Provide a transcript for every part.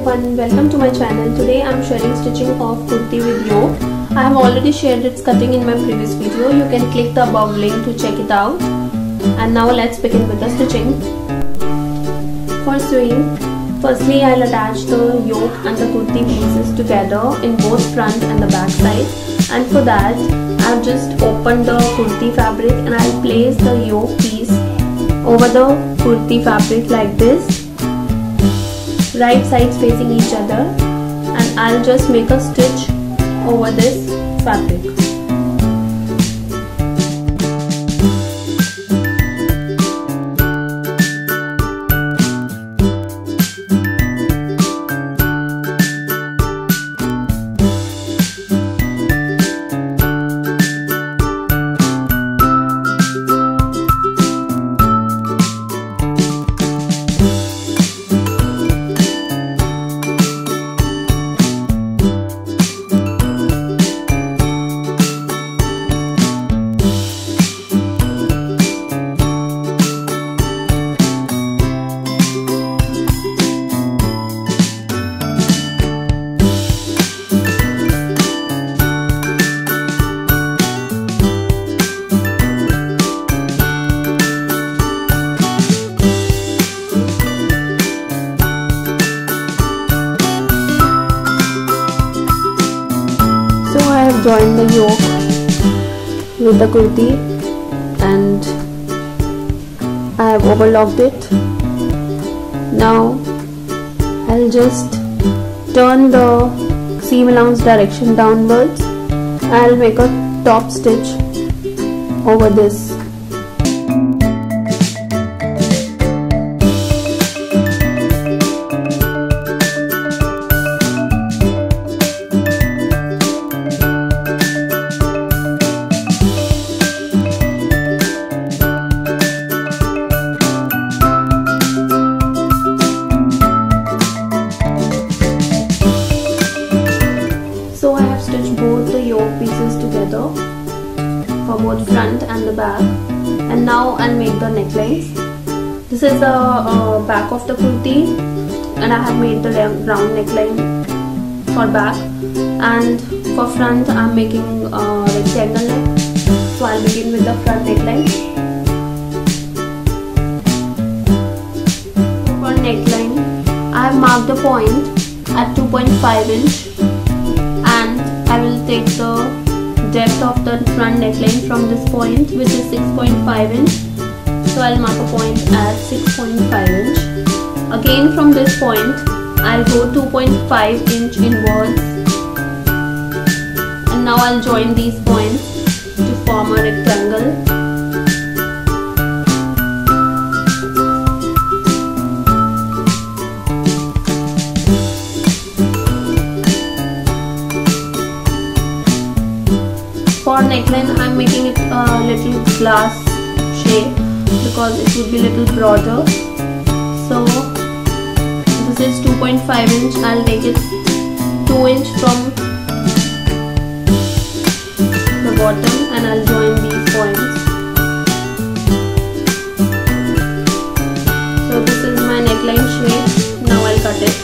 everyone, welcome to my channel. Today I am sharing stitching of kurti with yoke. I have already shared its cutting in my previous video. You can click the above link to check it out. And now let's begin with the stitching. For sewing, firstly I'll attach the yoke and the kurti pieces together in both front and the back side. And for that I've just opened the kurti fabric and I'll place the yoke piece over the kurti fabric like this, right sides facing each other, and I'll just make a stitch over this fabric. I have joined the yoke with the kurti and I have overlocked it. Now I'll just turn the seam allowance direction downwards. I'll make a top stitch over this. So I have stitched both the yoke pieces together for both front and the back, and now I'll make the necklines. This is the back of the kurti and I have made the round neckline for back, and for front I'm making rectangle neck. So I'll begin with the front neckline. For neckline I have marked the point at 2.5 inch. I will take the depth of the front neckline from this point, which is 6.5 inch. So I'll mark a point at 6.5 inch. Again from this point, I'll go 2.5 inch inwards. And now I'll join these points to form a rectangle. For neckline, I'm making it a little glass shape because it would be a little broader. So this is 2.5 inch. I'll take it 2 inch from the bottom and I'll join these points. So this is my neckline shape. Now I'll cut it.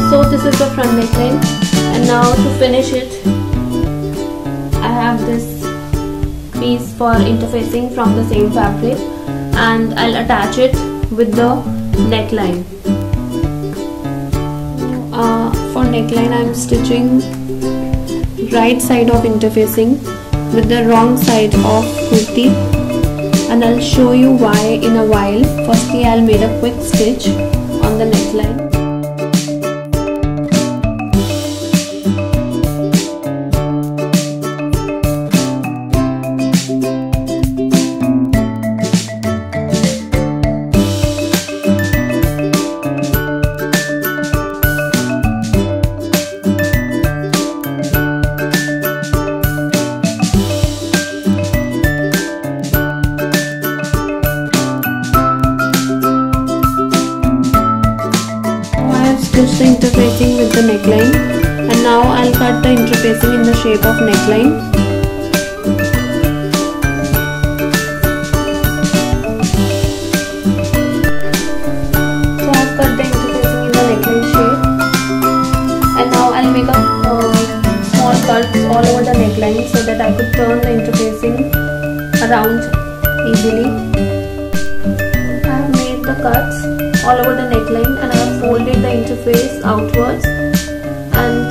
So this is the front neckline, and now to finish it I have this piece for interfacing from the same fabric and I'll attach it with the neckline. For neckline I am stitching right side of interfacing with the wrong side of kurti, and I'll show you why in a while. Firstly I'll make a quick stitch on the neckline. Stitch the interfacing with the neckline, and now I'll cut the interfacing in the shape of neckline. that I could turn the interfacing around easily. I have made the cuts all over the neckline and I have folded the interface outwards, and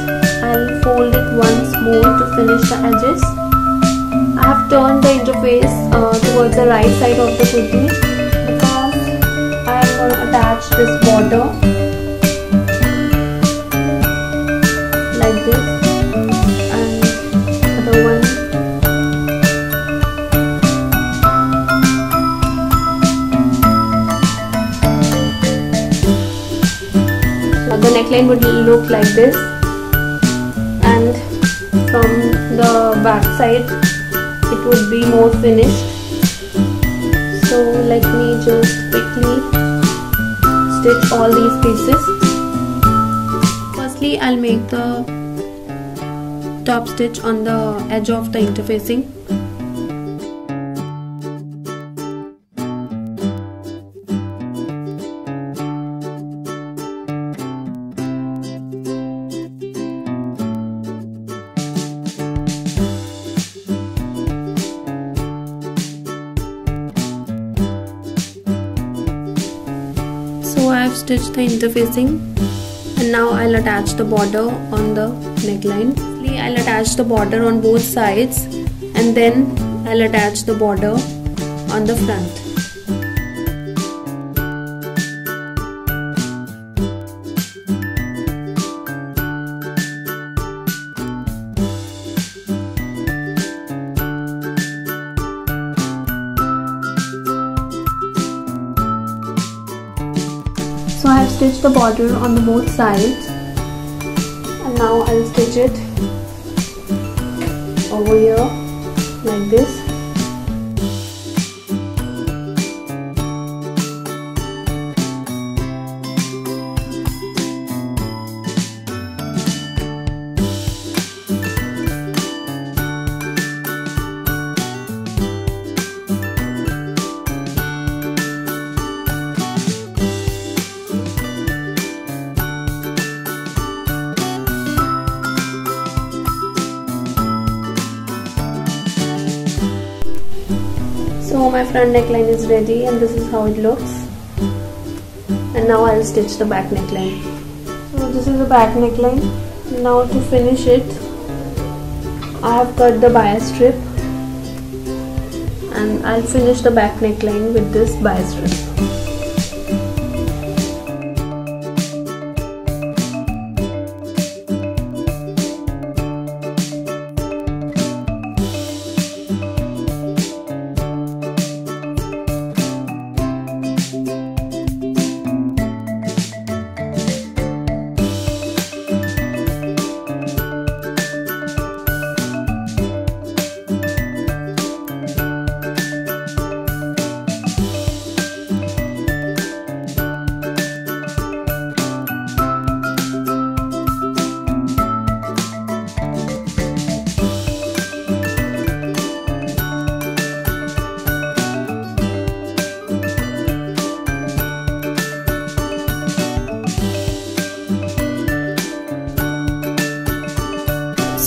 I'll fold it once more to finish the edges. I have turned the interface towards the right side of the kurti because I am going to attach this border like this, and other one the neckline would look like this, and from the back side it would be more finished. So let me just quickly stitch all these pieces. Firstly, I'll make the top stitch on the edge of the interfacing. So I have stitched the interfacing, and now I'll attach the border on the neckline. Firstly, I'll attach the border on both sides, and then I'll attach the border on the front. So I have stitched the border on the both sides, and now I'll stitch it over here like this. So my front neckline is ready, and this is how it looks. And now I'll stitch the back neckline. So this is the back neckline. Now to finish it, I have cut the bias strip, and I'll finish the back neckline with this bias strip.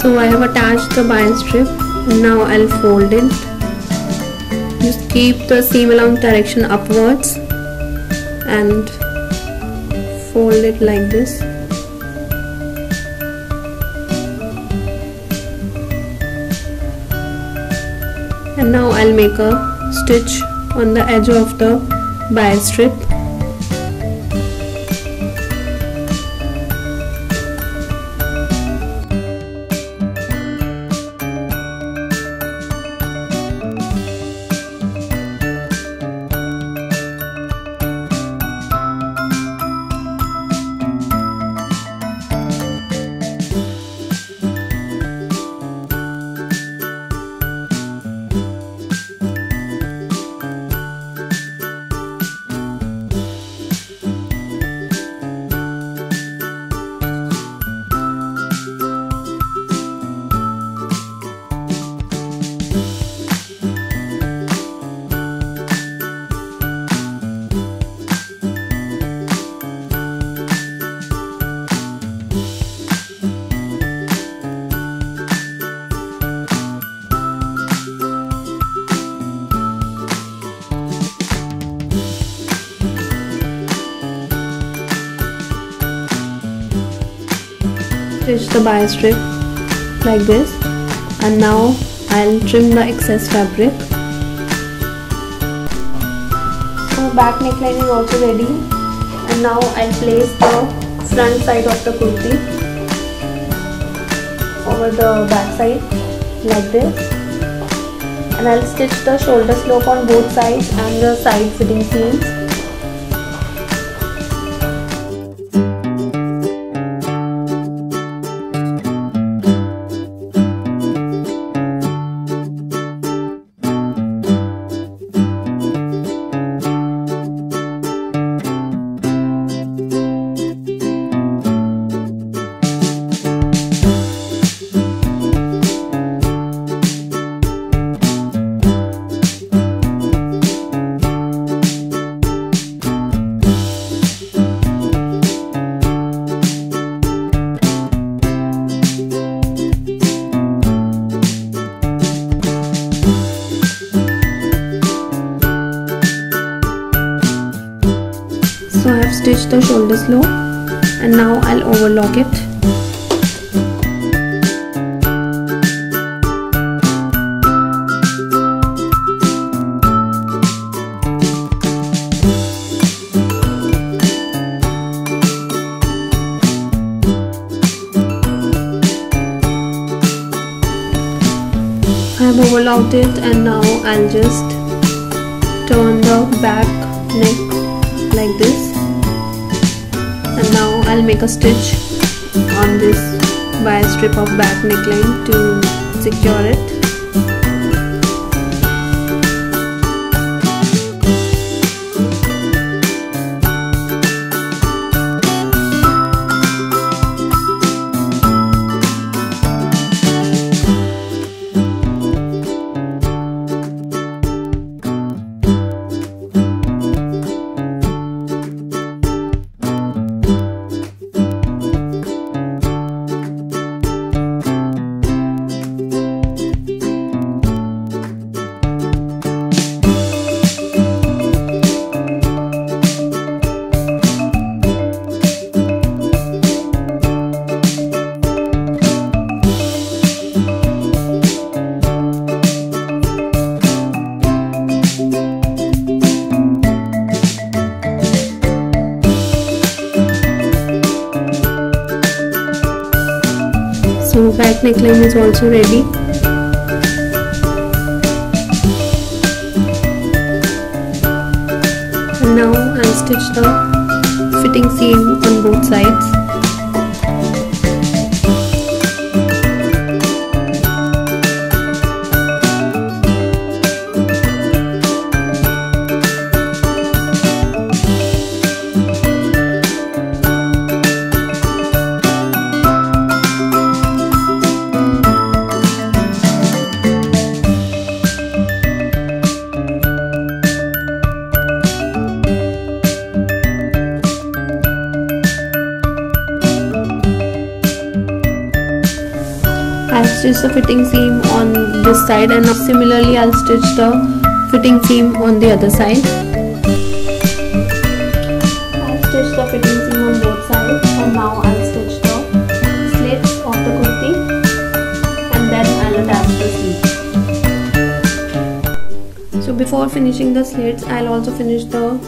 So I have attached the bias strip, and now I'll fold it. Just keep the seam allowance direction upwards and fold it like this. And now I'll make a stitch on the edge of the bias strip. stitch the bias strip like this, and now I'll trim the excess fabric. So back neckline is also ready, and now I'll place the front side of the kurti over the back side like this, and I'll stitch the shoulder slope on both sides and the side fitting seams. So I have stitched the shoulder slope, and now I'll overlock it. I have overlocked it, and now I'll just turn the back neck like this, and now I'll make a stitch on this bias strip of back neckline to secure it. So back neckline is also ready. And now I'll stitch the fitting seam on both sides. I'll stitch the fitting seam on this side, and similarly I'll stitch the fitting seam on the other side. I'll stitch the fitting seam on both sides, and now I'll stitch the slits of the kurti, and then I'll attach the sleeve. So before finishing the slits, I'll also finish the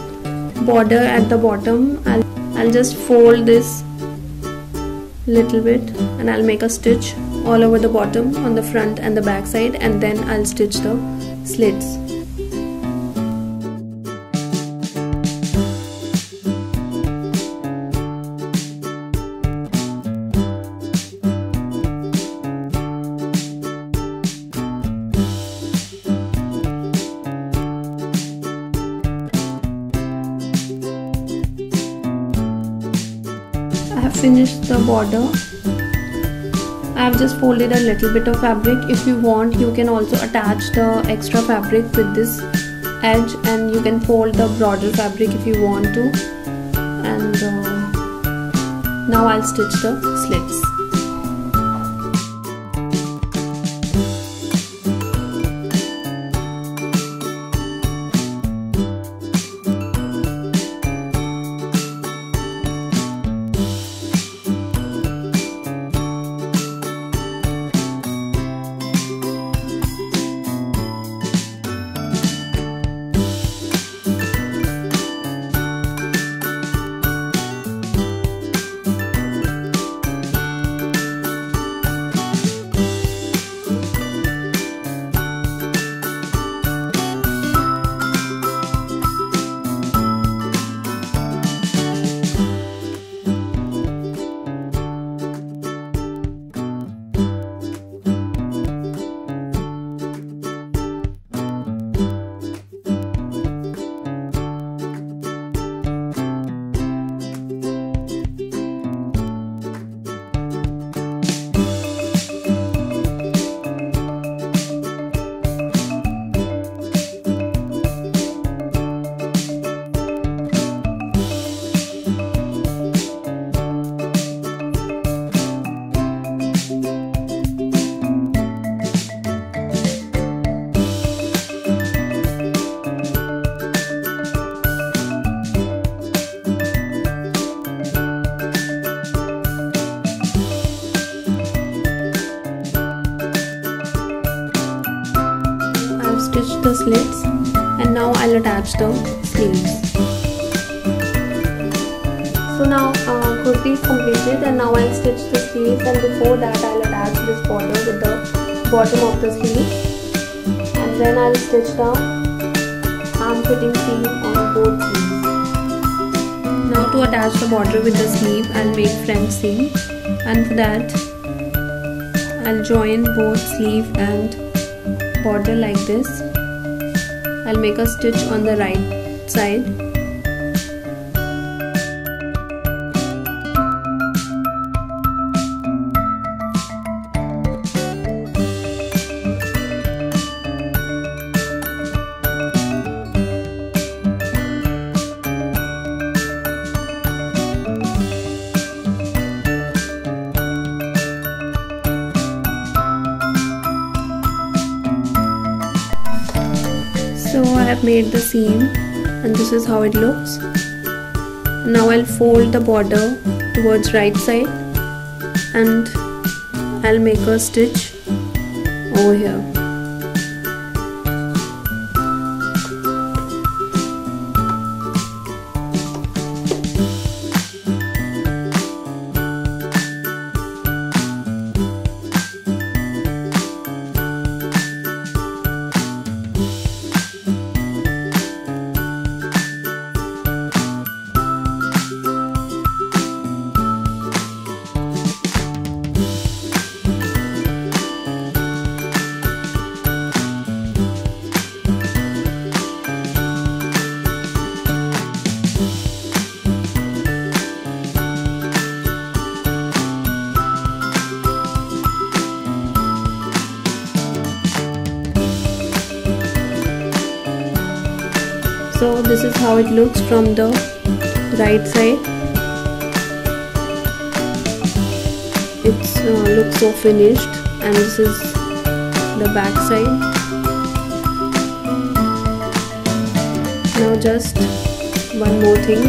border at the bottom. I'll just fold this little bit, and I'll make a stitch all over the bottom on the front and the back side, and then I'll stitch the slits. I have finished the border. I have just folded a little bit of fabric. If you want, you can also attach the extra fabric with this edge, and you can fold the broader fabric if you want to. And now I'll stitch the slits. stitch the slits, and now I'll attach the sleeves. So now kurti is completed, and now I'll stitch the sleeves, and before that I'll attach this border with the bottom of the sleeve, and then I'll stitch the arm fitting seam on both sleeves. Now to attach the border with the sleeve, I'll make front seam, and for that I'll join both sleeve and border like this. I'll make a stitch on the right side. So I have made the seam, and this is how it looks. Now I'll fold the border towards right side, and I'll make a stitch over here. So this is how it looks from the right side. It looks so finished, and this is the back side. Now just one more thing,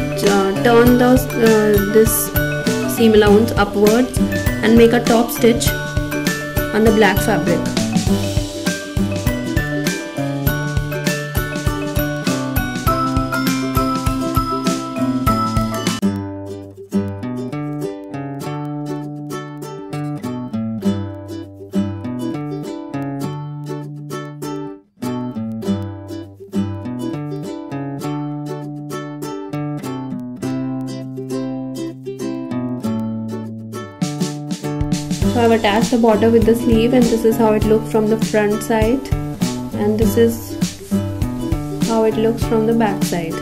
turn this seam allowance upwards and make a top stitch on the black fabric. So I've attached the border with the sleeve, and this is how it looks from the front side, and this is how it looks from the back side.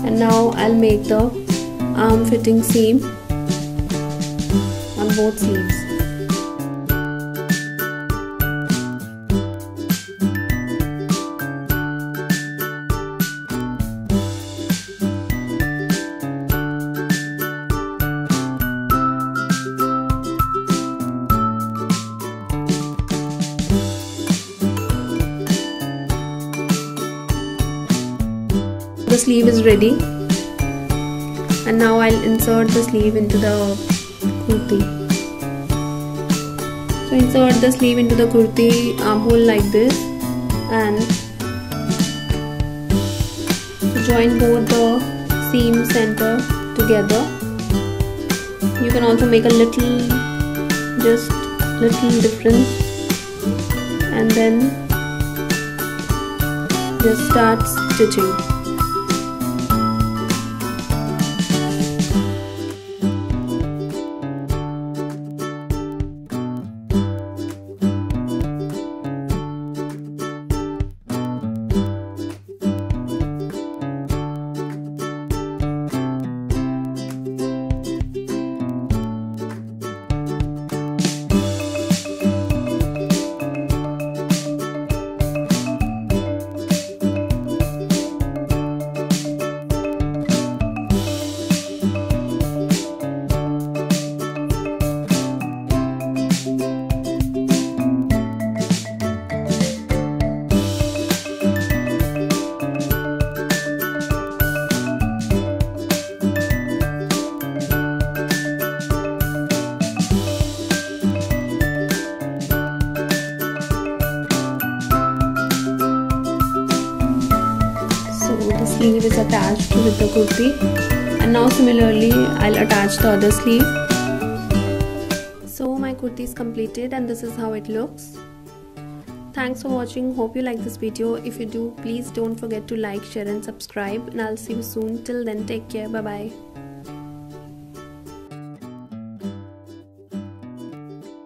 And now I'll make the arm fitting seam on both sleeves. The sleeve is ready, and now I'll insert the sleeve into the kurti. So insert the sleeve into the kurti armhole like this, and join both the seam center together. You can also make a little difference, and then just start stitching. sleeve is attached with the kurti. And now similarly I'll attach the other sleeve. So my kurti is completed and this is how it looks. Thanks for watching. Hope you like this video. If you do, please don't forget to like, share and subscribe, and I'll see you soon. Till then, take care. Bye bye.